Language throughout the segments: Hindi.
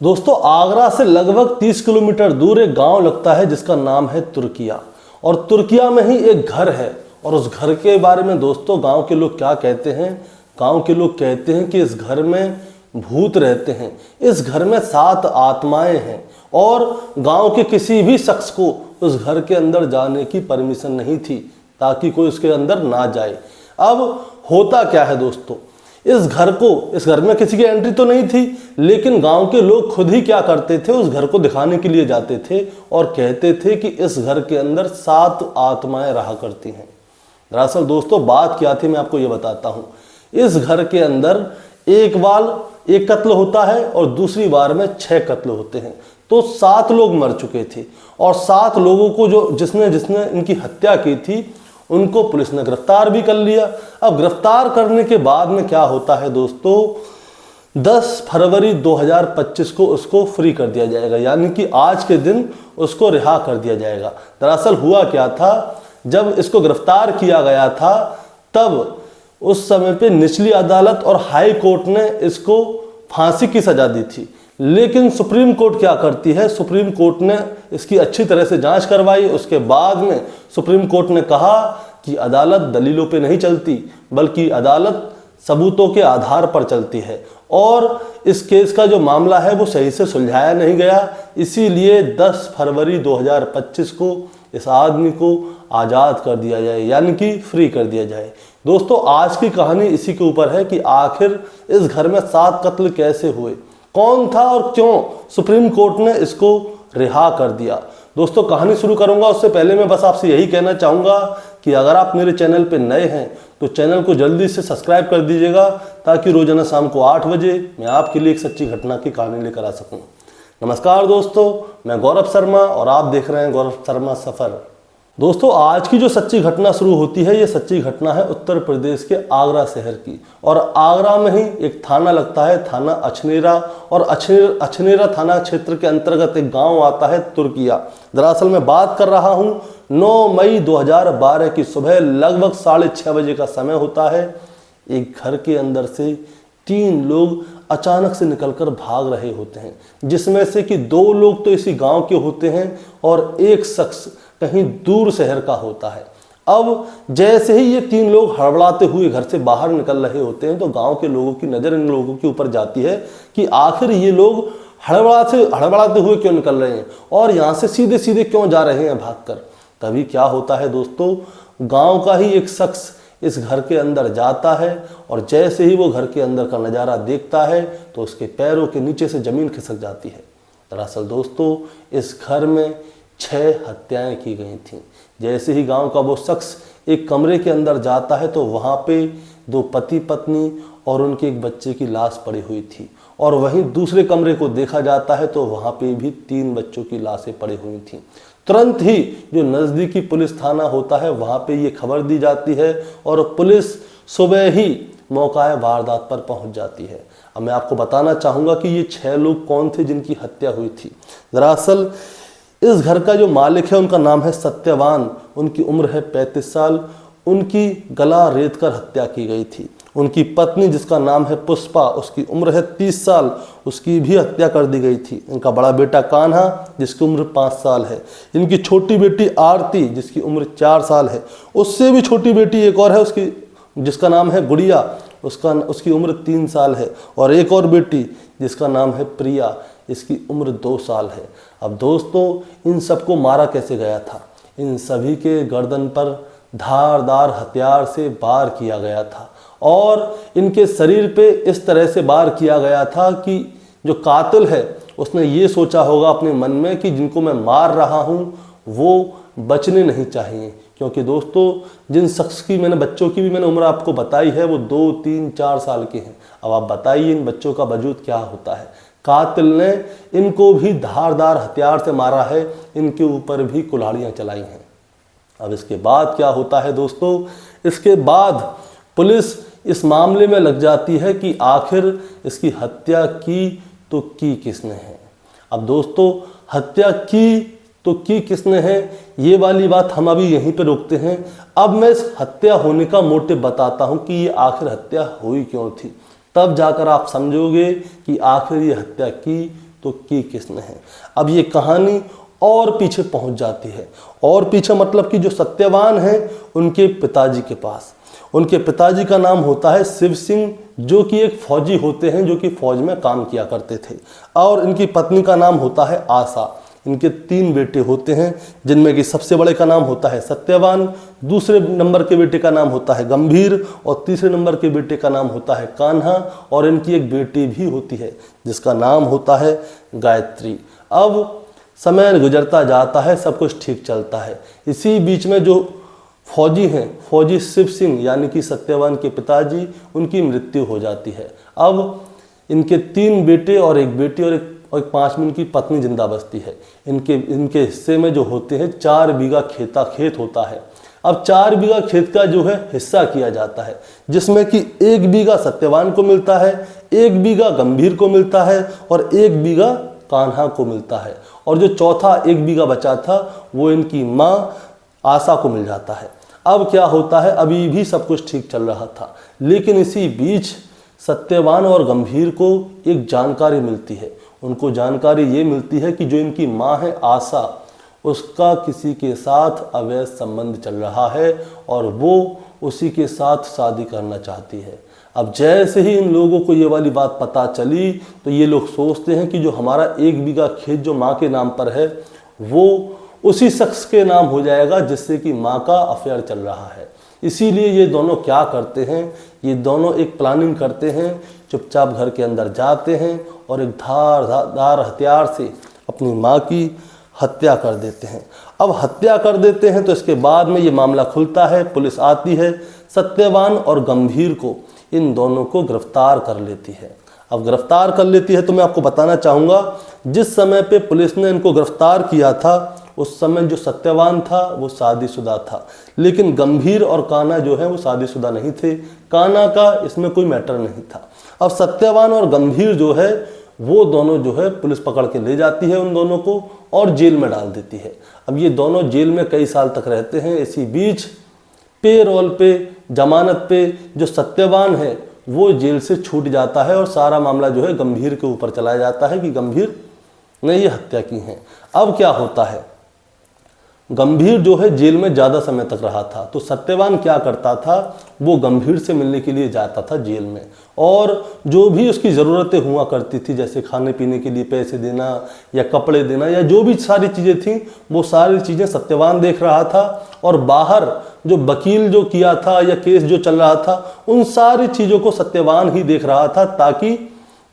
दोस्तों, आगरा से लगभग 30 किलोमीटर दूर एक गांव लगता है जिसका नाम है तुर्किया। और तुर्किया में ही एक घर है। और उस घर के बारे में दोस्तों गांव के लोग क्या कहते हैं? गांव के लोग कहते हैं कि इस घर में भूत रहते हैं, इस घर में 7 आत्माएं हैं और गांव के किसी भी शख्स को उस घर के अंदर जाने की परमिशन नहीं थी ताकि कोई उसके अंदर ना जाए। अब होता क्या है दोस्तों, इस घर में किसी की एंट्री तो नहीं थी, लेकिन गांव के लोग खुद ही क्या करते थे, उस घर को दिखाने के लिए जाते थे और कहते थे कि इस घर के अंदर 7 आत्माएं रहा करती हैं। दरअसल दोस्तों बात क्या थी मैं आपको ये बताता हूं। इस घर के अंदर एक कत्ल होता है और दूसरी बार में 6 कत्ल होते हैं। तो 7 लोग मर चुके थे और 7 लोगों को जिसने इनकी हत्या की थी उनको पुलिस ने गिरफ्तार भी कर लिया। अब गिरफ्तार करने के बाद में क्या होता है दोस्तों, 10 फरवरी 2025 को उसको फ्री कर दिया जाएगा, यानी कि आज के दिन उसको रिहा कर दिया जाएगा। दरअसल हुआ क्या था, जब इसको गिरफ्तार किया गया था तब उस समय पे निचली अदालत और हाई कोर्ट ने इसको फांसी की सजा दी थी। लेकिन सुप्रीम कोर्ट क्या करती है, सुप्रीम कोर्ट ने इसकी अच्छी तरह से जांच करवाई। उसके बाद में सुप्रीम कोर्ट ने कहा कि अदालत दलीलों पे नहीं चलती बल्कि अदालत सबूतों के आधार पर चलती है और इस केस का जो मामला है वो सही से सुलझाया नहीं गया। इसीलिए 10 फरवरी 2025 को इस आदमी को आज़ाद कर दिया जाए, यानी कि फ्री कर दिया जाए। दोस्तों आज की कहानी इसी के ऊपर है कि आखिर इस घर में 7 कत्ल कैसे हुए, कौन था और क्यों सुप्रीम कोर्ट ने इसको रिहा कर दिया। दोस्तों कहानी शुरू करूंगा उससे पहले मैं बस आपसे यही कहना चाहूंगा कि अगर आप मेरे चैनल पे नए हैं तो चैनल को जल्दी से सब्सक्राइब कर दीजिएगा ताकि रोजाना शाम को 8 बजे मैं आपके लिए एक सच्ची घटना की कहानी लेकर आ सकूं। नमस्कार दोस्तों, मैं गौरव शर्मा और आप देख रहे हैं गौरव शर्मा सफ़र। दोस्तों आज की जो सच्ची घटना शुरू होती है, ये सच्ची घटना है उत्तर प्रदेश के आगरा शहर की। और आगरा में ही एक थाना लगता है, थाना अछनेरा। और अछनेरा थाना क्षेत्र के अंतर्गत एक गांव आता है तुर्किया। दरअसल मैं बात कर रहा हूं 9 मई 2012 की सुबह लगभग 6:30 बजे का समय होता है। एक घर के अंदर से 3 लोग अचानक से निकलकर भाग रहे होते हैं, जिसमें से कि 2 लोग तो इसी गांव के होते हैं और एक शख्स कहीं दूर शहर का होता है। अब जैसे ही ये 3 लोग हड़बड़ाते हुए घर से बाहर निकल रहे होते हैं तो गांव के लोगों की नज़र इन लोगों के ऊपर जाती है कि आखिर ये लोग हड़बड़ाते हुए क्यों निकल रहे हैं और यहाँ से सीधे सीधे क्यों जा रहे हैं भागकर। तभी क्या होता है दोस्तों, गांव का ही एक शख्स इस घर के अंदर जाता है और जैसे ही वो घर के अंदर का नज़ारा देखता है तो उसके पैरों के नीचे से ज़मीन खिसक जाती है। दरअसल दोस्तों इस घर में 6 हत्याएं की गई थीं। जैसे ही गांव का वो शख्स एक कमरे के अंदर जाता है तो वहाँ पे 2 पति पत्नी और उनके एक बच्चे की लाश पड़ी हुई थी। और वहीं दूसरे कमरे को देखा जाता है तो वहाँ पे भी 3 बच्चों की लाशें पड़ी हुई थीं। तुरंत ही जो नज़दीकी पुलिस थाना होता है वहाँ पे ये खबर दी जाती है और पुलिस सुबह ही मौका वारदात पर पहुँच जाती है। अब मैं आपको बताना चाहूँगा कि ये 6 लोग कौन थे जिनकी हत्या हुई थी। दरअसल इस घर का जो मालिक है उनका नाम है सत्यवान, उनकी उम्र है 35 साल। उनकी गला रेत कर हत्या की गई थी। उनकी पत्नी जिसका नाम है पुष्पा, उसकी उम्र है 30 साल, उसकी भी हत्या कर दी गई थी। इनका बड़ा बेटा कान्हा जिसकी उम्र 5 साल है। इनकी छोटी बेटी आरती जिसकी उम्र 4 साल है। उससे भी छोटी बेटी एक और है उसकी, जिसका नाम है गुड़िया, उसकी उम्र 3 साल है। और एक और बेटी जिसका नाम है प्रिया, इसकी उम्र 2 साल है। अब दोस्तों इन सबको मारा कैसे गया था? इन सभी के गर्दन पर धारदार हथियार से वार किया गया था और इनके शरीर पे इस तरह से वार किया गया था कि जो कातिल है उसने ये सोचा होगा अपने मन में कि जिनको मैं मार रहा हूँ वो बचने नहीं चाहिए। क्योंकि दोस्तों जिन शख्स की बच्चों की भी मैंने उम्र आपको बताई है वो 2, 3, 4 साल के हैं। अब आप बताइए इन बच्चों का वजूद क्या होता है। कातिल ने इनको भी धारदार हथियार से मारा है, इनके ऊपर भी कुल्हाड़ियाँ चलाई हैं। अब इसके बाद क्या होता है दोस्तों, इसके बाद पुलिस इस मामले में लग जाती है कि आखिर इसकी हत्या की तो की किसने है। अब दोस्तों हत्या की तो की किसने है, ये वाली बात हम अभी यहीं पे रोकते हैं। अब मैं इस हत्या होने का मोटिव बताता हूँ कि ये आखिर हत्या हुई क्यों थी। तब जाकर आप समझोगे कि आखिर ये हत्या की तो की किसने है। अब ये कहानी और पीछे पहुंच जाती है, और पीछे मतलब कि जो सत्यवान है उनके पिताजी के पास। उनके पिताजी का नाम होता है शिव सिंह, जो कि एक फौजी होते हैं, जो कि फौज में काम किया करते थे। और इनकी पत्नी का नाम होता है आशा। इनके 3 बेटे होते हैं, जिनमें कि सबसे बड़े का नाम होता है सत्यवान, दूसरे नंबर के बेटे का नाम होता है गंभीर, और तीसरे नंबर के बेटे का नाम होता है कान्हा। और इनकी एक बेटी भी होती है जिसका नाम होता है गायत्री। अब समय गुजरता जाता है, सब कुछ ठीक चलता है। इसी बीच में जो फौजी हैं, फौजी शिव सिंह यानी कि सत्यवान के पिताजी, उनकी मृत्यु हो जाती है। अब इनके 3 बेटे और एक बेटी और एक 5 में इनकी पत्नी जिंदा बचती है। इनके हिस्से में जो होते हैं 4 बीघा खेत होता है। अब 4 बीघा खेत का जो है हिस्सा किया जाता है, जिसमें कि 1 बीघा सत्यवान को मिलता है, 1 बीघा गंभीर को मिलता है और 1 बीघा कान्हा को मिलता है। और जो चौथा 1 बीघा बचा था वो इनकी माँ आशा को मिल जाता है। अब क्या होता है, अभी भी सब कुछ ठीक चल रहा था, लेकिन इसी बीच सत्यवान और गंभीर को एक जानकारी मिलती है। उनको जानकारी ये मिलती है कि जो इनकी माँ है आशा, उसका किसी के साथ अवैध संबंध चल रहा है और वो उसी के साथ शादी करना चाहती है। अब जैसे ही इन लोगों को ये वाली बात पता चली तो ये लोग सोचते हैं कि जो हमारा 1 बीघा खेत जो माँ के नाम पर है वो उसी शख्स के नाम हो जाएगा जिससे कि माँ का अफेयर चल रहा है। इसीलिए ये दोनों क्या करते हैं, ये दोनों एक प्लानिंग करते हैं, चुपचाप घर के अंदर जाते हैं और एक धारदार हथियार से अपनी माँ की हत्या कर देते हैं। अब हत्या कर देते हैं तो इसके बाद में ये मामला खुलता है, पुलिस आती है, सत्यवान और गंभीर को, इन दोनों को गिरफ्तार कर लेती है। अब गिरफ्तार कर लेती है तो मैं आपको बताना चाहूँगा, जिस समय पे पुलिस ने इनको गिरफ्तार किया था उस समय जो सत्यवान था वो शादीशुदा था, लेकिन गंभीर और कान्हा जो है वो शादीशुदा नहीं थे। कान्हा का इसमें कोई मैटर नहीं था। अब सत्यवान और गंभीर जो है वो दोनों जो है पुलिस पकड़ के ले जाती है उन दोनों को और जेल में डाल देती है। अब ये दोनों जेल में कई साल तक रहते हैं। इसी बीच पेरोल पे, जमानत पे जो सत्यवान है वो जेल से छूट जाता है और सारा मामला जो है गंभीर के ऊपर चलाया जाता है कि गंभीर ने ये हत्या की है। अब क्या होता है, गंभीर जो है जेल में ज़्यादा समय तक रहा था, तो सत्यवान क्या करता था, वो गंभीर से मिलने के लिए जाता था जेल में, और जो भी उसकी ज़रूरतें हुआ करती थी, जैसे खाने पीने के लिए पैसे देना या कपड़े देना या जो भी सारी चीज़ें थी, वो सारी चीज़ें सत्यवान देख रहा था। और बाहर जो वकील जो किया था या केस जो चल रहा था, उन सारी चीज़ों को सत्यवान ही देख रहा था, ताकि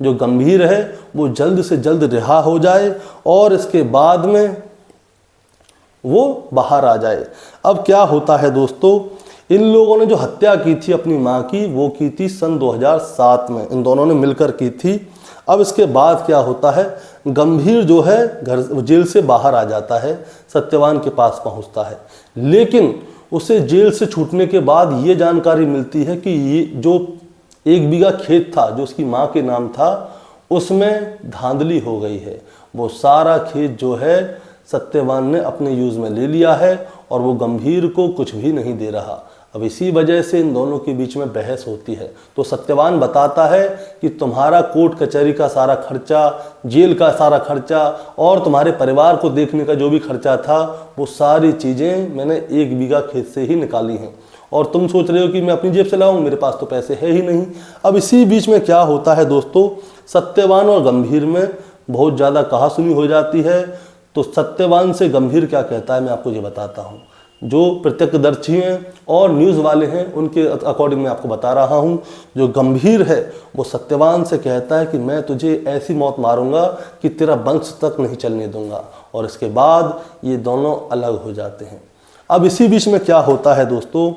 जो गंभीर है वो जल्द से जल्द रिहा हो जाए और इसके बाद में वो बाहर आ जाए। अब क्या होता है दोस्तों, इन लोगों ने जो हत्या की थी अपनी माँ की, वो की थी सन 2007 में, इन दोनों ने मिलकर की थी। अब इसके बाद क्या होता है, गंभीर जो है घर जेल से बाहर आ जाता है, सत्यवान के पास पहुंचता है, लेकिन उसे जेल से छूटने के बाद ये जानकारी मिलती है कि ये जो 1 बीघा खेत था जो उसकी माँ के नाम था, उसमें धांधली हो गई है। वो सारा खेत जो है सत्यवान ने अपने यूज़ में ले लिया है और वो गंभीर को कुछ भी नहीं दे रहा। अब इसी वजह से इन दोनों के बीच में बहस होती है। तो सत्यवान बताता है कि तुम्हारा कोर्ट कचहरी का सारा खर्चा, जेल का सारा खर्चा और तुम्हारे परिवार को देखने का जो भी खर्चा था, वो सारी चीज़ें मैंने 1 बीघा खेत से ही निकाली हैं, और तुम सोच रहे हो कि मैं अपनी जेब से लाऊं, मेरे पास तो पैसे है ही नहीं। अब इसी बीच में क्या होता है दोस्तों, सत्यवान और गंभीर में बहुत ज़्यादा कहासुनी हो जाती है। तो सत्यवान से गंभीर क्या कहता है मैं आपको ये बताता हूँ। जो प्रत्यक्षदर्शी हैं और न्यूज़ वाले हैं उनके अकॉर्डिंग मैं आपको बता रहा हूँ। जो गंभीर है वो सत्यवान से कहता है कि मैं तुझे ऐसी मौत मारूंगा कि तेरा वंश तक नहीं चलने दूंगा, और इसके बाद ये दोनों अलग हो जाते हैं। अब इसी बीच में क्या होता है दोस्तों,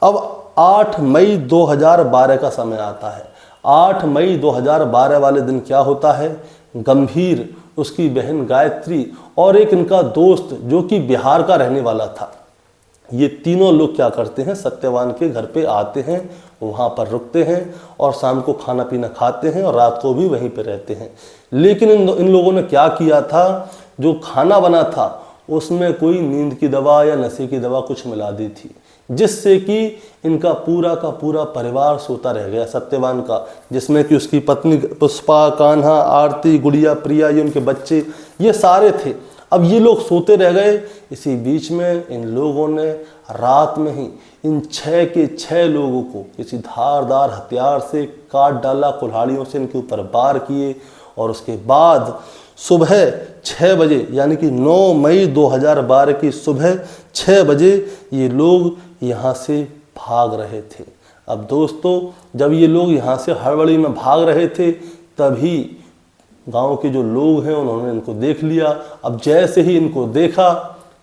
अब 8 मई 2012 का समय आता है। 8 मई 2012 वाले दिन क्या होता है, गंभीर, उसकी बहन गायत्री और एक इनका दोस्त जो कि बिहार का रहने वाला था, ये तीनों लोग क्या करते हैं, सत्यवान के घर पे आते हैं, वहाँ पर रुकते हैं और शाम को खाना पीना खाते हैं और रात को भी वहीं पे रहते हैं। लेकिन इन लोगों ने क्या किया था, जो खाना बना था उसमें कोई नींद की दवा या नशे की दवा कुछ मिला दी थी, जिससे कि इनका पूरा का पूरा परिवार सोता रह गया सत्यवान का, जिसमें कि उसकी पत्नी पुष्पा, कान्हा, आरती, गुड़िया, प्रिया, ये उनके बच्चे, ये सारे थे। अब ये लोग सोते रह गए। इसी बीच में इन लोगों ने रात में ही इन 6 के 6 लोगों को किसी धारदार हथियार से काट डाला, कुल्हाड़ियों से इनके ऊपर वार किए और उसके बाद सुबह 6 बजे यानी कि 9 मई 2012 की सुबह 6 बजे ये लोग यहाँ से भाग रहे थे। अब दोस्तों, जब ये लोग यहाँ से हड़बड़ी में भाग रहे थे तभी गांव के जो लोग हैं उन्होंने इनको देख लिया। अब जैसे ही इनको देखा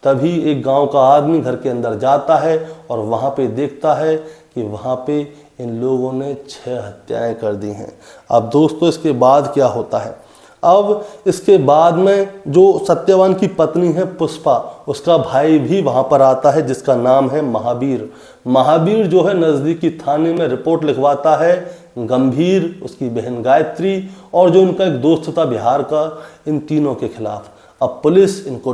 तभी एक गांव का आदमी घर के अंदर जाता है और वहाँ पे देखता है कि वहाँ पे इन लोगों ने 6 हत्याएं कर दी हैं। अब दोस्तों, इसके बाद क्या होता है? अब इसके बाद में जो सत्यवान की पत्नी है पुष्पा, उसका भाई भी वहाँ पर आता है जिसका नाम है महावीर। महावीर जो है नज़दीकी थाने में रिपोर्ट लिखवाता है गंभीर, उसकी बहन गायत्री और जो उनका एक दोस्त था बिहार का, इन तीनों के खिलाफ। अब पुलिस इनको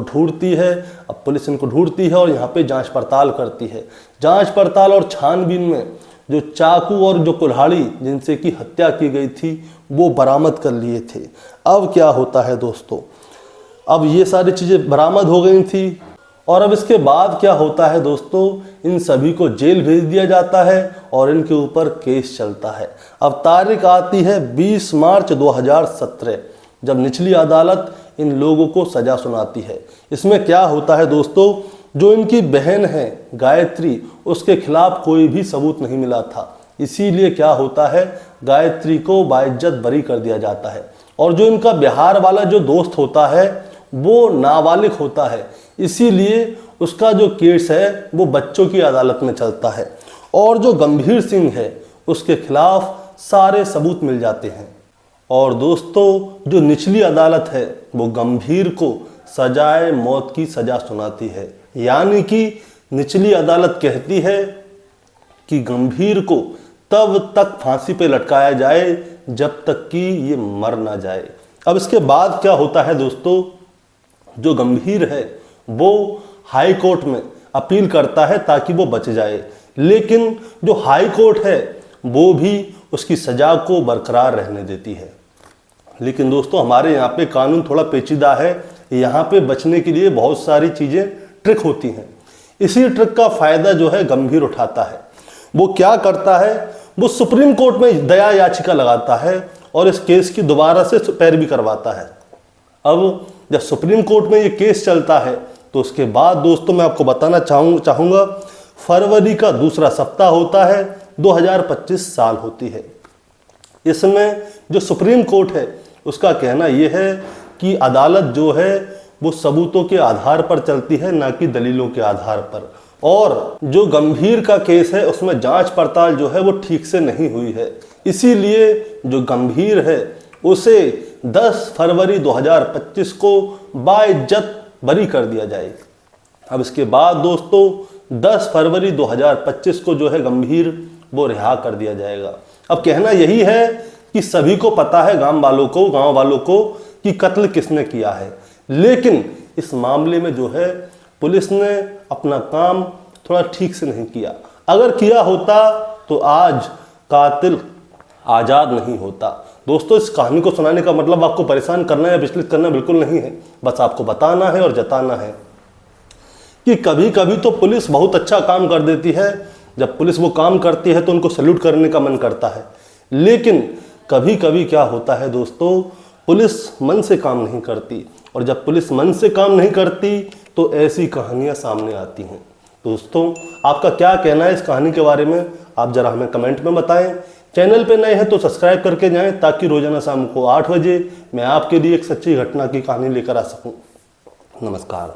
ढूंढती है और यहाँ पे जांच पड़ताल करती है। जांच पड़ताल और छानबीन में जो चाकू और जो कुल्हाड़ी जिनसे की हत्या की गई थी वो बरामद कर लिए थे। अब क्या होता है दोस्तों, अब ये सारी चीज़ें बरामद हो गई थी और अब इसके बाद क्या होता है दोस्तों, इन सभी को जेल भेज दिया जाता है और इनके ऊपर केस चलता है। अब तारीख आती है 20 मार्च 2017 जब निचली अदालत इन लोगों को सज़ा सुनाती है। इसमें क्या होता है दोस्तों, जो इनकी बहन है गायत्री, उसके खिलाफ कोई भी सबूत नहीं मिला था, इसीलिए क्या होता है, गायत्री को बाइज्जत बरी कर दिया जाता है। और जो इनका बिहार वाला जो दोस्त होता है वो नाबालिग होता है, इसीलिए उसका जो केस है वो बच्चों की अदालत में चलता है। और जो गंभीर सिंह है उसके खिलाफ सारे सबूत मिल जाते हैं। और दोस्तों, जो निचली अदालत है वो गंभीर को सजाए मौत की सज़ा सुनाती है, यानी कि निचली अदालत कहती है कि गंभीर को तब तक फांसी पे लटकाया जाए जब तक कि ये मर ना जाए। अब इसके बाद क्या होता है दोस्तों, जो गंभीर है वो हाई कोर्ट में अपील करता है ताकि वो बच जाए, लेकिन जो हाई कोर्ट है वो भी उसकी सज़ा को बरकरार रहने देती है। लेकिन दोस्तों, हमारे यहाँ पे कानून थोड़ा पेचीदा है। यहाँ पे बचने के लिए बहुत सारी चीज़ें ट्रिक होती हैं। इसी ट्रिक का फ़ायदा जो है गंभीर उठाता है। वो क्या करता है, वो सुप्रीम कोर्ट में दया याचिका लगाता है और इस केस की दोबारा से पैरवी करवाता है। अब जब सुप्रीम कोर्ट में ये केस चलता है तो उसके बाद दोस्तों मैं आपको बताना चाहूँगा फरवरी का दूसरा सप्ताह होता है, 2025 साल होती है। इसमें जो सुप्रीम कोर्ट है उसका कहना यह है कि अदालत जो है वो सबूतों के आधार पर चलती है, ना कि दलीलों के आधार पर। और जो गंभीर का केस है उसमें जांच पड़ताल जो है वो ठीक से नहीं हुई है, इसीलिए जो गंभीर है उसे 10 फरवरी 2025 को बाइज्जत बरी कर दिया जाए। अब इसके बाद दोस्तों 10 फरवरी 2025 को जो है गंभीर वो रिहा कर दिया जाएगा। अब कहना यही है कि सभी को पता है, गांव वालों को कि कत्ल किसने किया है, लेकिन इस मामले में जो है पुलिस ने अपना काम थोड़ा ठीक से नहीं किया। अगर किया होता तो आज कातिल आज़ाद नहीं होता। दोस्तों, इस कहानी को सुनाने का मतलब आपको परेशान करना या विचलित करना बिल्कुल नहीं है, बस आपको बताना है और जताना है कि कभी कभी तो पुलिस बहुत अच्छा काम कर देती है। जब पुलिस वो काम करती है तो उनको सैल्यूट करने का मन करता है, लेकिन कभी कभी क्या होता है दोस्तों, पुलिस मन से काम नहीं करती, और जब पुलिस मन से काम नहीं करती तो ऐसी कहानियाँ सामने आती हैं। दोस्तों, आपका क्या कहना है इस कहानी के बारे में, आप ज़रा हमें कमेंट में बताएं। चैनल पे नए हैं तो सब्सक्राइब करके जाएं ताकि रोजाना शाम को 8 बजे मैं आपके लिए एक सच्ची घटना की कहानी लेकर आ सकूं। नमस्कार।